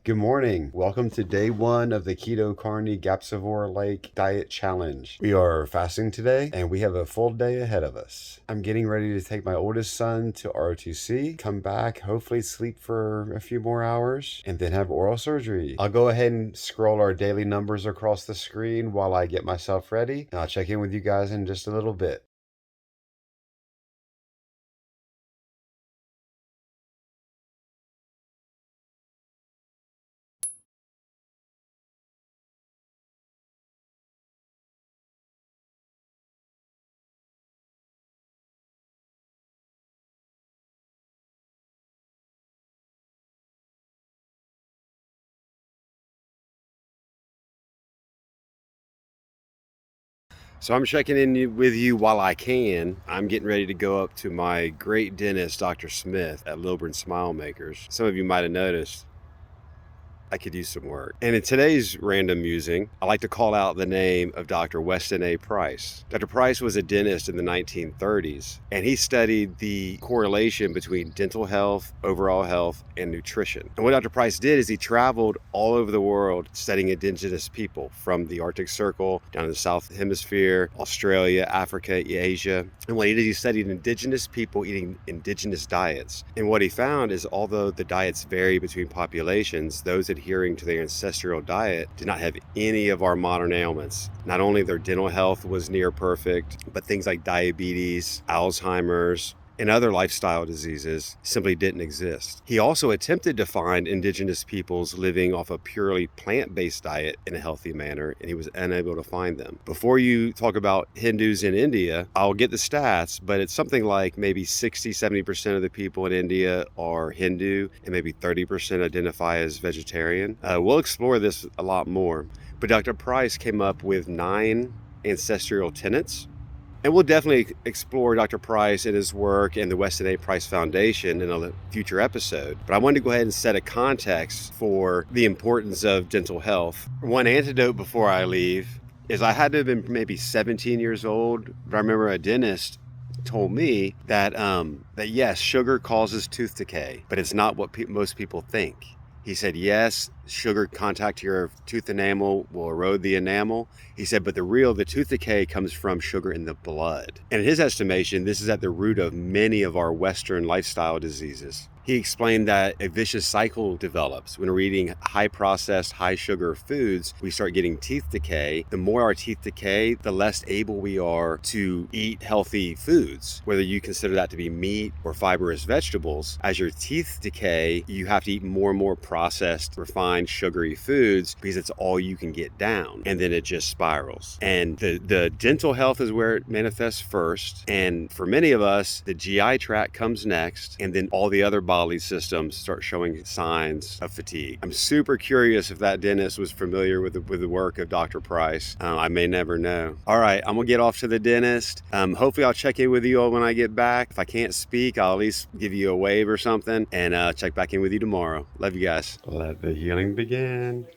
Good morning. Welcome to day one of the Keto Carney Gapsivore Lake Diet Challenge. We are fasting today and we have a full day ahead of us. I'm getting ready to take my oldest son to ROTC, come back, hopefully sleep for a few more hours, and then have oral surgery. I'll go ahead and scroll our daily numbers across the screen while I get myself ready, and I'll check in with you guys in just a little bit. So I'm checking in with you while I can. I'm getting ready to go up to my great dentist, Dr. Smith at Lilburn Smile Makers. Some of you might have noticed I could use some work. And in today's random musing, I like to call out the name of Dr. Weston A. Price. Dr. Price was a dentist in the 1930s, and he studied the correlation between dental health, overall health, and nutrition. And what Dr. Price did is he traveled all over the world studying indigenous people from the Arctic Circle down to the South Hemisphere, Australia, Africa, Asia. And what he did, he studied indigenous people eating indigenous diets. And what he found is although the diets vary between populations, those adhering to their ancestral diet did not have any of our modern ailments. Not only their dental health was near perfect, but things like diabetes, Alzheimer's, and other lifestyle diseases simply didn't exist. He also attempted to find indigenous peoples living off a purely plant-based diet in a healthy manner, and he was unable to find them. Before you talk about Hindus in India, I'll get the stats, but it's something like maybe 60-70% of the people in India are Hindu, and maybe 30% identify as vegetarian. We'll explore this a lot more, but Dr. Price came up with 9 ancestral tenets. And we'll definitely explore Dr. Price and his work and the Weston A. Price Foundation in a future episode. But I wanted to go ahead and set a context for the importance of dental health. One antidote before I leave is I had to have been maybe 17 years old, but I remember a dentist told me that yes, sugar causes tooth decay, but it's not what most people think. He said, yes, sugar contact to your tooth enamel will erode the enamel. He said, but the tooth decay comes from sugar in the blood. And in his estimation, this is at the root of many of our Western lifestyle diseases. He explained that a vicious cycle develops. When we're eating high processed, high sugar foods, we start getting teeth decay. The more our teeth decay, the less able we are to eat healthy foods, whether you consider that to be meat or fibrous vegetables. As your teeth decay, you have to eat more and more processed, refined, sugary foods because it's all you can get down. And then it just spirals. And the dental health is where it manifests first. And for many of us, the GI tract comes next, and then all the other bodily systems start showing signs of fatigue. I'm super curious if that dentist was familiar with the work of Dr. Price. I may never know. All right, I'm gonna get off to the dentist. Hopefully I'll check in with you all when I get back. If I can't speak, I'll at least give you a wave or something and check back in with you tomorrow. Love you guys. Let the healing begin.